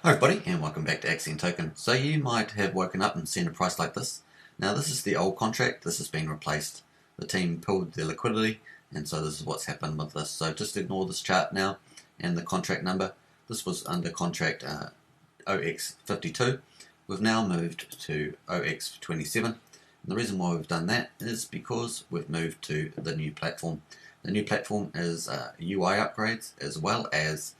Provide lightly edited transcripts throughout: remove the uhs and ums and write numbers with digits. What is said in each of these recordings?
Hi everybody, and welcome back to Axion Token. So you might have woken up and seen a price like this. Now this is the old contract, this has been replaced. The team pulled their liquidity, and so this is what's happened with this. So just ignore this chart now and the contract number. This was under contract OX52. We've now moved to OX27. And the reason why we've done that is because we've moved to the new platform. The new platform is UI upgrades as well as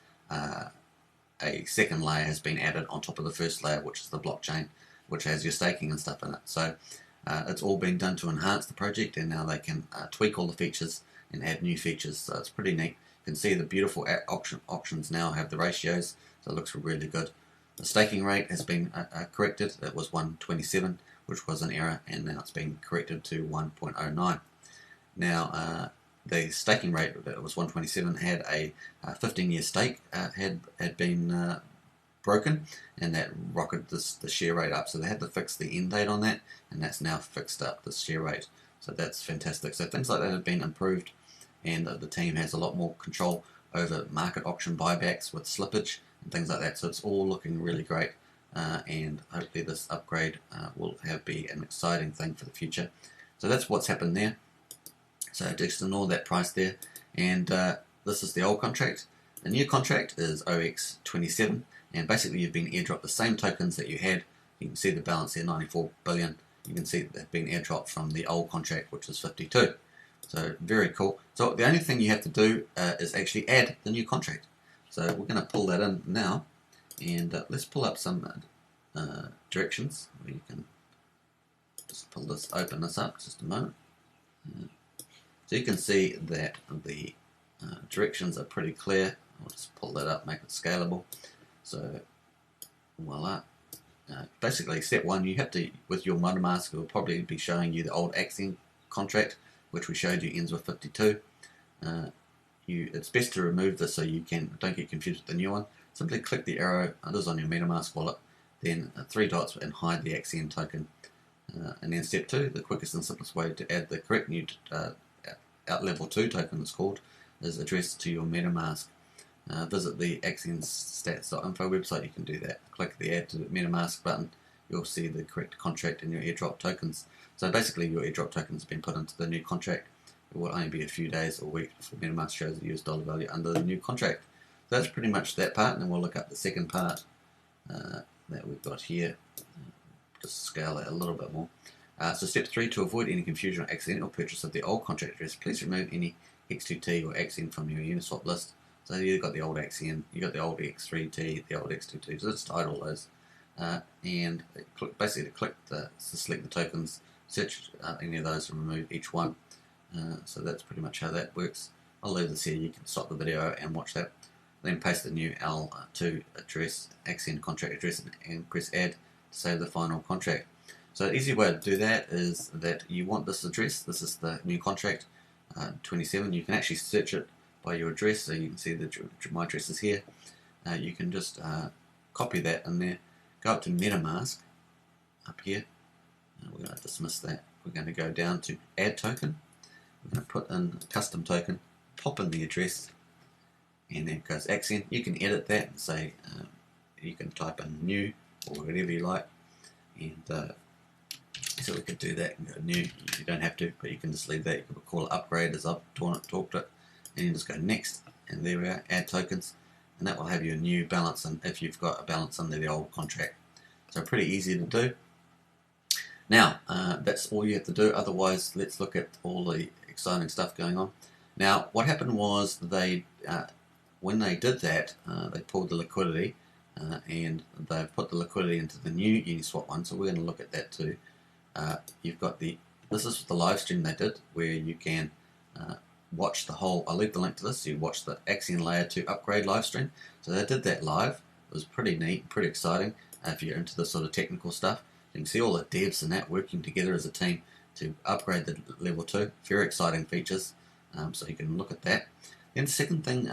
a second layer has been added on top of the first layer, which is the blockchain, which has your staking and stuff in it. So it's all been done to enhance the project, and now they can tweak all the features and add new features. So it's pretty neat. You can see the beautiful options now have the ratios, so it looks really good. The staking rate has been corrected. It was 127, which was an error, and now it's been corrected to 1.09. Now the staking rate that was 127 had a 15-year stake had been broken, and that rocketed the share rate up. So they had to fix the end date on that, and that's now fixed up the share rate. So that's fantastic. So things like that have been improved, and the team has a lot more control over market auction buybacks with slippage and things like that. So it's all looking really great, and hopefully this upgrade will be an exciting thing for the future. So that's what's happened there. So just ignore that price there, and this is the old contract. The new contract is OX27, and basically you've been airdropped the same tokens that you had. You can see the balance here, 94 billion. You can see that they've been airdropped from the old contract, which is 52. So very cool. So the only thing you have to do is actually add the new contract. So we're going to pull that in now, and let's pull up some directions where you can just open this up just a moment. So you can see that the directions are pretty clear. I'll just pull that up, make it scalable. So voila. Basically step one, you have to, with your MetaMask, it will probably be showing you the old Axion contract, which we showed you ends with 52. It's best to remove this so you don't get confused with the new one. Simply click the arrow, this is on your MetaMask wallet, then 3 dots and hide the Axion token. And then step 2, the quickest and simplest way to add the correct new level 2 token, it's called, is addressed to your MetaMask. Visit the Axion stats.info website. You can do that. Click the add to the MetaMask button. You'll see the correct contract in your airdrop tokens. So basically your airdrop tokens have been put into the new contract. It will only be a few days or weeks before MetaMask shows the US dollar value under the new contract. So that's pretty much that part, and then we'll look at the second part that we've got here. Just scale it a little bit more. So step 3, to avoid any confusion or accidental purchase of the old contract address, please remove any X2T or Axion from your Uniswap list. So you've got the old Axion, you've got the old X3T, the old X22, so just hide all those. And basically to select the tokens, search any of those and remove each one. So that's pretty much how that works. I'll leave this here, you can stop the video and watch that. Then paste the new L2 address, Axion contract address, and press add to save the final contract. So the easy way to do that is that you want this address. This is the new contract, 27. You can actually search it by your address, so you can see my address is here. You can just copy that in there, go up to MetaMask, up here. We're going to dismiss that. We're going to go down to add token. We're going to put in a custom token, pop in the address, and then it goes Axion. You can edit that and say, you can type in new or whatever you like, and so we could do that and go new. You don't have to, but you can just leave that. You could call it upgrade as I've talked it, and you just go next, and there we are, add tokens, and that will have your new balance, and if you've got a balance under the old contract. So pretty easy to do. Now that's all you have to do. Otherwise, let's look at all the exciting stuff going on. Now what happened was when they did that, they pulled the liquidity, and they've put the liquidity into the new Uniswap one, so we're going to look at that too. You've got this is the live stream they did, where you can watch the whole, I'll leave the link to this, you watch the Axion Layer 2 upgrade live stream. So they did that live. It was pretty neat, pretty exciting. If you're into the sort of technical stuff, you can see all the devs and that working together as a team to upgrade the level 2. Very exciting features, so you can look at that. Then the second thing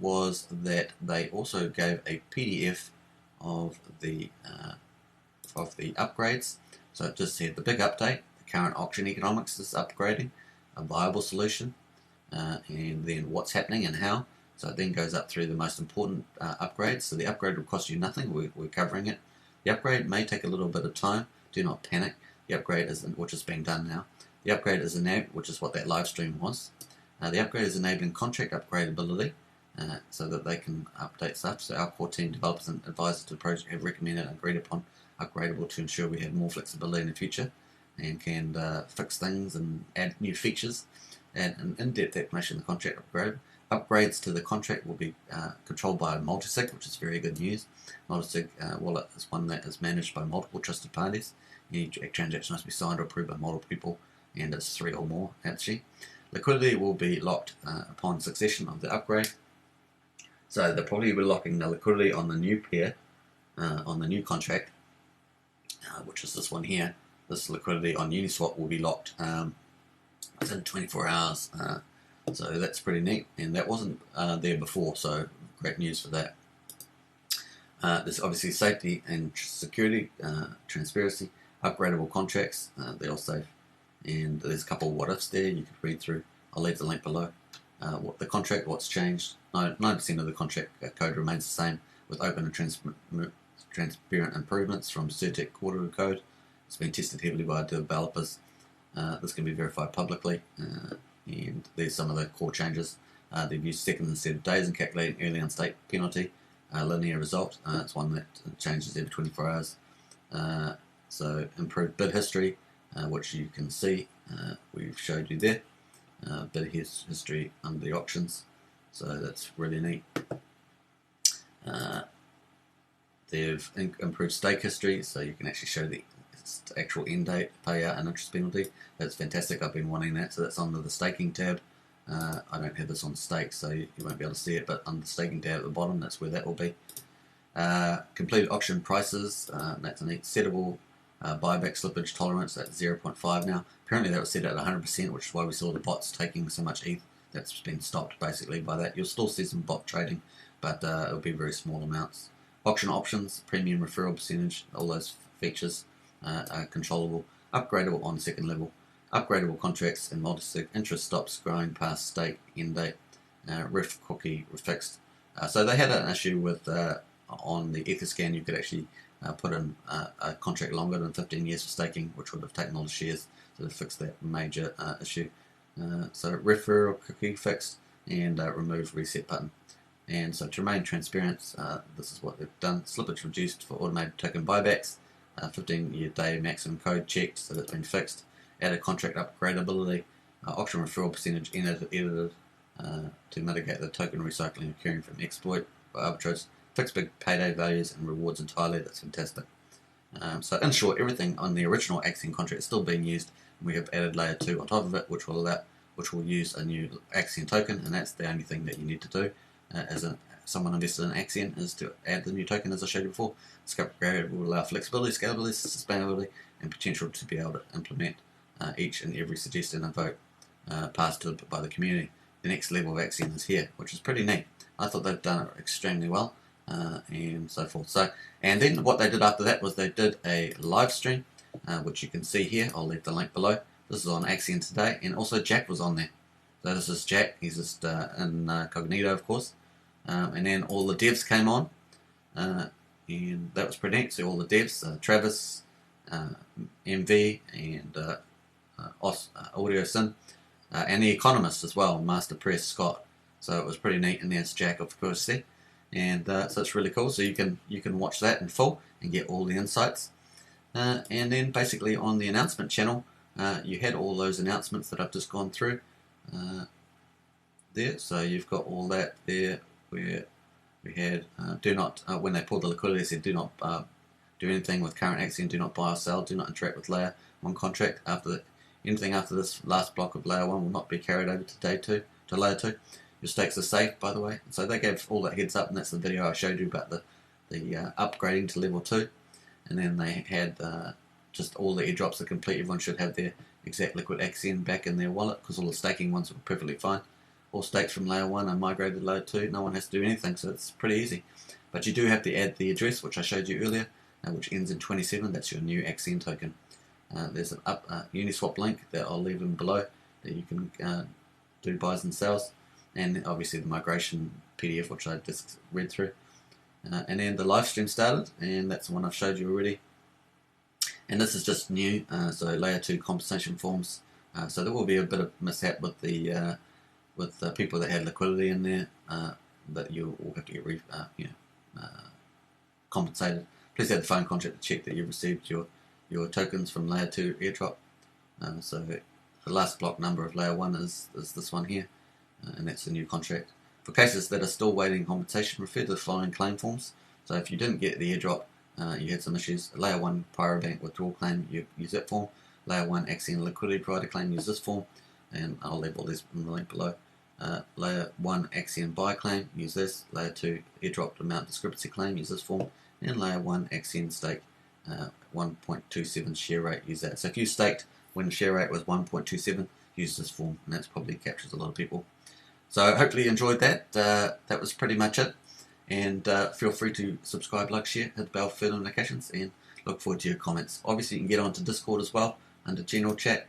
was that they also gave a PDF of the upgrades. So it just said the big update, the current auction economics is upgrading, a viable solution, and then what's happening and how. So it then goes up through the most important upgrades. So the upgrade will cost you nothing. We're covering it. The upgrade may take a little bit of time. Do not panic. The upgrade is, which is being done now. The upgrade is which is what that live stream was. The upgrade is enabling contract upgradability, so that they can update stuff. So our core team, developers and advisors to the project have recommended and agreed upon upgradable to ensure we have more flexibility in the future and can fix things and add new features. And an in-depth explanation of the contract upgrade. Upgrades to the contract will be controlled by multisig, which is very good news. Multisig wallet is one that is managed by multiple trusted parties. Any transaction must be signed or approved by multiple people, and it's 3 or more actually. Liquidity will be locked upon succession of the upgrade. So they'll probably be locking the liquidity on the new pair, on the new contract, which is this one here. This liquidity on Uniswap will be locked within 24 hours. So that's pretty neat, and that wasn't there before, so great news for that. There's obviously safety and security, transparency, upgradable contracts, they're all safe, and there's a couple of what ifs there you could read through. I'll leave the link below. What the contract, what's changed. 9% of the contract code remains the same, with open and transparent improvements from Certec quarterly code. It's been tested heavily by developers. This can be verified publicly, and there's some of the core changes. They've used seconds instead of days in calculating early on stake penalty. Linear result, it's one that changes every 24 hours. So improved bid history, which you can see, we've showed you there. Bid history under the auctions, so that's really neat. They've improved stake history, so you can actually show the actual end date, payout and interest penalty. That's fantastic, I've been wanting that. So that's under the staking tab. I don't have this on stake, so you won't be able to see it, but under the staking tab at the bottom, that's where that will be. Completed auction prices, that's a neat. Settable buyback slippage tolerance at 0.5 now. Apparently that was set at 100%, which is why we saw the bots taking so much ETH. That's been stopped basically by that. You'll still see some bot trading, but it'll be very small amounts. Auction options, premium referral percentage, all those features are controllable. Upgradable on second level. Upgradable contracts and multi-sig. Interest stops growing past stake end date. Ref cookie fixed. So they had an issue with on the Etherscan. You could actually put in a contract longer than 15 years for staking, which would have taken all the shares. So they fixed that major issue. So referral cookie fixed, and remove reset button. And so to remain transparent, this is what they've done. Slippage reduced for automated token buybacks. 15-year day maximum code checked, so that's been fixed. Added contract upgradability. Auction referral percentage edited to mitigate the token recycling occurring from exploit by arbitrage. Fixed big payday values and rewards entirely. That's fantastic. So in short, everything on the original Axion contract is still being used. We have added layer 2 on top of it, which will use a new Axion token, and that's the only thing that you need to do as someone invested in Axion, is to add the new token as I showed you before. Scope upgrade will allow flexibility, scalability, sustainability, and potential to be able to implement each and every suggestion and vote passed by the community. The next level of Axion is here, which is pretty neat. I thought they've done it extremely well, and so forth. So, and then what they did after that was they did a live stream, which you can see here. I'll leave the link below. This is on Axion today, and also Jack was on there. So this is Jack. He's just incognito, of course. And then all the devs came on, and that was pretty neat. So all the devs, Travis, MV, and Audio Sin, and the economist as well, Master Press Scott. So it was pretty neat, and there's Jack of course there, and so it's really cool. So you can watch that in full and get all the insights. And then basically on the announcement channel, you had all those announcements that I've just gone through there. So you've got all that there, where we had do not, when they pulled the liquidity, they said do not do anything with current Axion, do not buy or sell, do not interact with layer 1 contract. Anything after this last block of layer 1 will not be carried over to layer 2. Your stakes are safe, by the way. So they gave all that heads up, and that's the video I showed you about the upgrading to level 2. And then they had just all the airdrops are complete. Everyone should have their exact liquid Axion back in their wallet, because all the staking ones were perfectly fine. All stakes from layer 1 are migrated to layer 2. No one has to do anything, so it's pretty easy. But you do have to add the address, which I showed you earlier, which ends in 27. That's your new Axion token. There's an Uniswap link that I'll leave in below that you can do buys and sells, and obviously the migration PDF which I just read through. And then the live stream started, and that's the one I've showed you already. And this is just new, so layer 2 compensation forms. So there will be a bit of mishap with the people that had liquidity in there, but you will have to get compensated. Please have the phone contract to check that you've received your tokens from layer 2 airdrop. So the last block number of layer 1 is this one here, and that's the new contract. For cases that are still waiting compensation, refer to the following claim forms. So if you didn't get the airdrop, you had some issues, layer 1 Pyrobank withdrawal claim, you use that form. Layer 1 Axion liquidity provider claim, use this form, and I'll leave all these in the link below. Layer 1 Axion buy claim, use this. Layer 2 airdrop amount discrepancy claim, use this form. And layer 1 Axion stake 1.27 share rate, use that. So if you staked when the share rate was 1.27, use this form, and that probably captures a lot of people. So hopefully you enjoyed that. That was pretty much it. And feel free to subscribe, like, share, hit the bell for further notifications, and look forward to your comments. Obviously, you can get onto Discord as well under General Chat,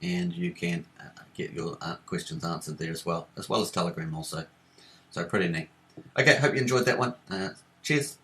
and you can get your questions answered there as well as Telegram also. So pretty neat. Okay, hope you enjoyed that one. Cheers.